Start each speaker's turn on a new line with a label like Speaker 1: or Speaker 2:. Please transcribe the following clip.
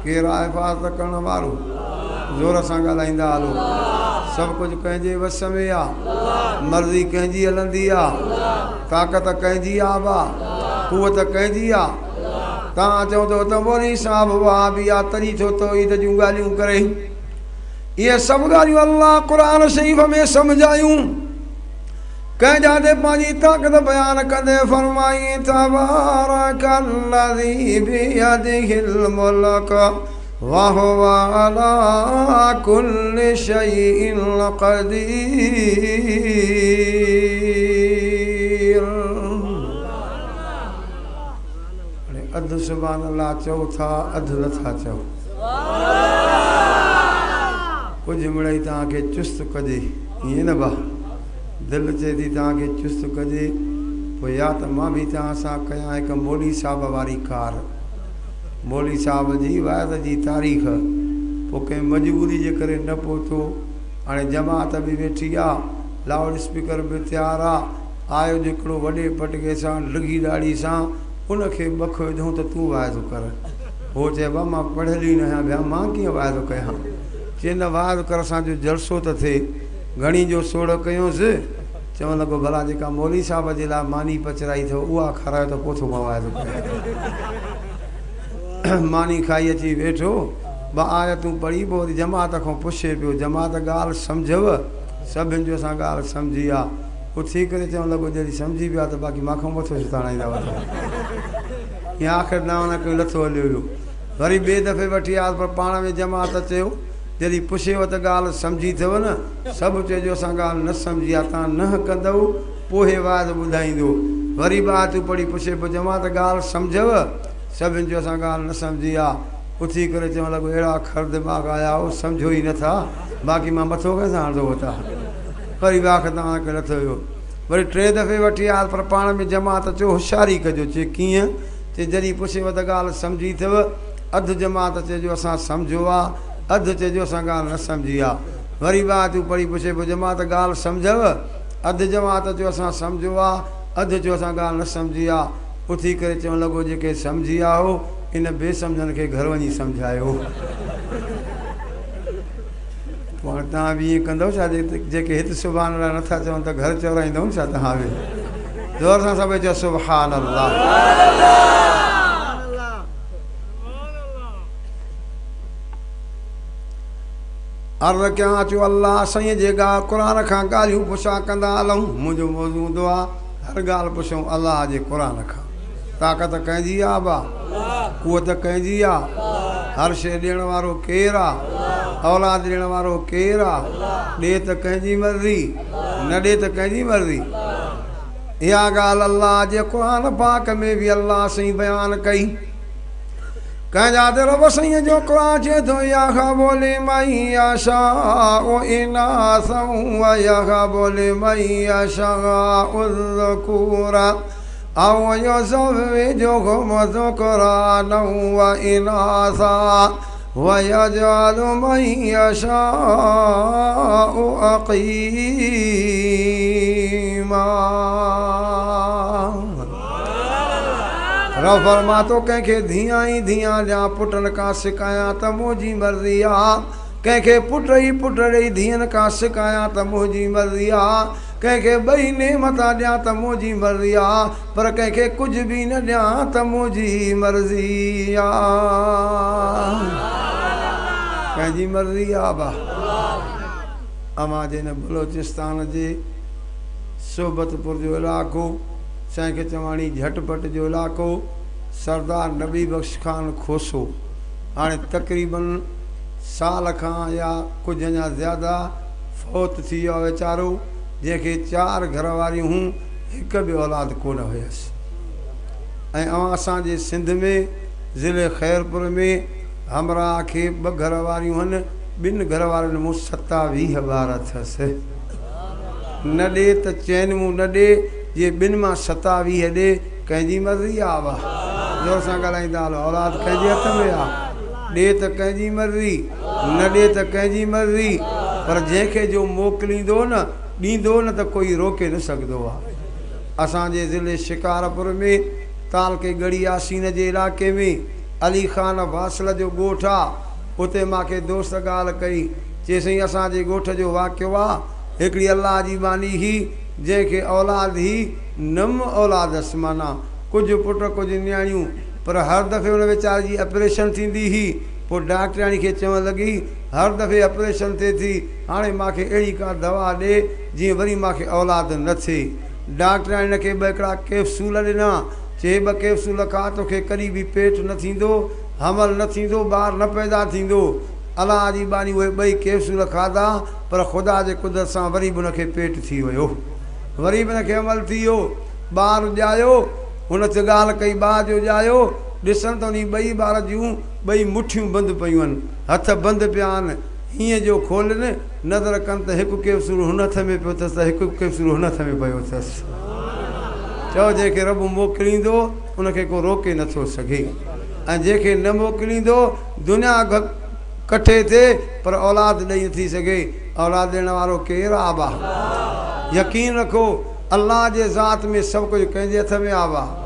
Speaker 1: केरु आहे हिफ़ाज़त करण वारो ज़ोर सां ॻाल्हाईंदा हलो सभु कुझु कंहिंजे वस में आहे मर्ज़ी कंहिंजी हलंदी आहे ताक़त कंहिंजी आहे क़ुवत कंहिंजी आहे तव्हां चओ था त मौलवी साहब वाह बि आहे तॾहिं छो थो ईद जूं ॻाल्हियूं करे इहे सभु ॻाल्हियूं अलाह क़ुर शरीफ़ में सम्झायूं कंहिंजा ते पंहिंजी ताक़त बयानु कंदे फरमाई तबारकल्लज़ी बियदिहिल मुल्क वहुवा अला कुल्लि शैइन क़दीर। अधु सुभान अल्लाह चओ था अधु नथा चओ कुझु मिड़ई तव्हांखे चुस्त कजे ईअं न भाउ दिलि चए थी तव्हांखे चुस्त कजे पोइ या त मां बि तव्हां सां कयां हिकु मौलवी साहिब वारी कार मौलवी साहिब जी वाइद जी तारीख़ पोइ कंहिं मजबूरी जे करे न पहुतो हाणे जमात बि वेठी आहे लाउड स्पीकर बि तयारु आहे आयो हिकिड़ो वॾे पटके सां लॻी ॾाढ़ी सां उनखे बख विझूं त तूं वाइदो कर हो चइबो मां पढ़ियल ई न आहियां ॿिया मां कीअं वाइदो कयां चए न वाइदो कर असांजो जलसो त थिए घणी जो सोड़ कयोसि चवणु लॻो भला जेका मौलवी साहिब जे लाइ मानी पचराई अथव उहा खारायो त पोइ थो मां वाइदो कयां मानी खाई अची वेठो ॿ आयतूं पढ़ी पोइ वरी जमात खां पुछे पियो जमात ॻाल्हि सम्झव सभिनि जो असां ॻाल्हि सम्झी आहे उथी करे चवणु लॻो जॾहिं सम्झी पियो आहे त बाक़ी मां खां मथो सुताड़ाईंदा वञो हीअं आख़िर न कोई लथो हलियो हुयो वरी ॿिए दफ़े वठी आयसि पर पाण में जमात चयो जॾहिं पुछेव त ॻाल्हि सम्झी अथव न सभु चइजो असां ॻाल्हि न सम्झी आहे तव्हां न कंदव पोइ वाइदो ॿुधाईंदो वरी ॿार तूं पढ़ी पुछे पोइ जमात ॻाल्हि सम्झव सभिनि जो असां ॻाल्हि न सम्झी आहे उथी करे चवणु लॻो अहिड़ा खर दिमाग़ आया हो सम्झो ई नथा बाक़ी मां मथो कंहिंसां हणंदो वठां वरी वाख तव्हांखे लथो हुयो वरी टे दफ़े वठी आया पर पाण में जमात चयो होशियारी कजो चए कीअं चए जॾहिं पुछेव त ॻाल्हि सम्झी अथव अधु जमात चइजो असां सम्झो आहे अधु चइजो असां ॻाल्हि न सम्झी आहे वरी ॿार तूं पढ़ी पुछे पोइ जमात ॻाल्हि सम्झव अधु जमात चयो असां सम्झो आहे अधु चयो असां ॻाल्हि न सम्झी आहे उथी करे चवणु लॻो जेके सम्झी आहे हो इन बेसम्झनि खे घर वञी सम्झायो पोइ तव्हां बि ईअं कंदव छा जेके हिते सुभाणे अलाह नथा चवनि त घर चवराईंदव छा तव्हां बि ज़ोर सां सभई चओ सुभान अल्लाह अर्ज़ कयां चयो अलाह साईं जे क़ुर खां ॻाल्हियूं पुछा कंदा हलूं मुंहिंजो मौज़ू हूंदो आहे हर ॻाल्हि पुछूं अलाह जे क़ुर खां ताक़त कंहिंजी आहे बा क़ुवत कंहिंजी आहे हर शइ ॾियण वारो केरु आहे औलाद ॾियण वारो केरु आहे ॾे त कंहिंजी मर्ज़ी न ॾे त कंहिंजी मर्ज़ी इहा ॻाल्हि अलाह जे क़ुर पाक में बि अलाह साईं बयानु कई कंहिंजा त रब साईं जो क़ुर चए थो या बोले मैया शाह इनासं व या बोले मैया शाह उज़्कुरा औ युज़व्विजुहुम ज़ुक्रानन व इनासा व यजअलु मन यशाउ अक़ीमा। रब फरमा तो कंहिंखे धीअ ई धीअ ॾियां पुटनि खां सिकायां त मुंहिंजी मर्ज़ी आहे कंहिंखे पुट ई पुट ॾेई धीअनि खां सिकायां त मुंहिंजी मर्ज़ी आहे कंहिंखे ॿई नेमता ॾियां त मुंहिंजी मर्ज़ी आहे पर कंहिंखे कुझु बि न ॾियां त मुंहिंजी मर्ज़ी आहे कंहिंजी मर्ज़ी आहे बा अमां जे न बलोचिस्तान जे सोबतपुर जो इलाइक़ो साईं चवाणी झटपट जो इलाइक़ो सरदार नबी बख़्श ख़ान खोसो हाणे तक़रीबन साल खां या कुझु अञा ज़्यादा फ़ौत थी वियो आहे वीचारो जंहिंखे 4 घर वारियूं हुयूं हिकु बि औलाद कोन हुयसि ऐं असांजे सिंध में ज़िले ख़ैरपुर में हमराह खे 2 घर वारियूं आहिनि 2 घर वारनि मूं 27 ॿार अथसि न ॾे त चइनि मूं न ॾे जे 2 मां 27 ॾे कंहिंजी मर्ज़ी आहे वाह ज़ोर सां ॻाल्हाईंदा हलो औलाद कंहिंजे हथ में आहे ॾे त कंहिंजी मर्ज़ी न ॾे त कंहिंजी मर्ज़ी पर जंहिंखे जो मोकिलींदो न ॾींदो न त कोई रोके न सघंदो आहे असांजे ज़िले शिकारपुर में तालके गढ़ी आसीन जे इलाइक़े में अली ख़ान वासल जो ॻोठु आहे, उते मूंखे दोस्त ॻाल्हि कई, चईं असांजे ॻोठ जो वाक़ियो आहे, हिकिड़ी अलाह जी बानी हुई जंहिंखे औलाद ही नम औलादसि, माना कुझु पुट कुझु नियाणियूं, पर हर दफ़े हुन वीचारे जी ऑपरेशन थींदी हुई। पोइ डॉक्टराणी खे चवणु लॻी हर दफ़े ऑपरेशन थिए थी, हाणे मूंखे अहिड़ी का दवा ॾे जीअं वरी मूंखे औलाद न थिए। डॉक्टराणी हिन खे ॿ हिकिड़ा कैप्सूल ॾिना, चए 2 कैप्सूल खा, तोखे कॾहिं बि पेट न थींदो, हमल न थींदो, ॿार न पैदा थींदो। अलाह जी बानी उहे 2 कैप्सूल खाधा, पर ख़ुदा जे कुदरत सां वरी बि हुनखे पेट थी वियो, वरी बि हिनखे हमल थी वियो, ॿारु ॼायो। हुन ते ॻाल्हि कई ॿार जो ॼायो, ॾिसनि त उन 2 ॿार जूं 2 मुठियूं बंदि पियूं आहिनि, हथ बंदि पिया आहिनि। हीअं जो खोलनि नज़र कनि त हिकु कैप्सूल हुन हथ में पियो अथसि, त हिकु कैप्सूल हुन हथ में पियो अथसि। चओ जंहिंखे रब मोकिलींदो उनखे को रोके नथो सघे, ऐं जंहिंखे न मोकिलींदो दुनिया कठे थिए पर औलाद ॾेई नथी सघे। औलाद ॾियण वारो केरु आहे? यकीन रखो अल्लाह जे ज़ात में सभु कुझु कंहिंजे हथ में आहे।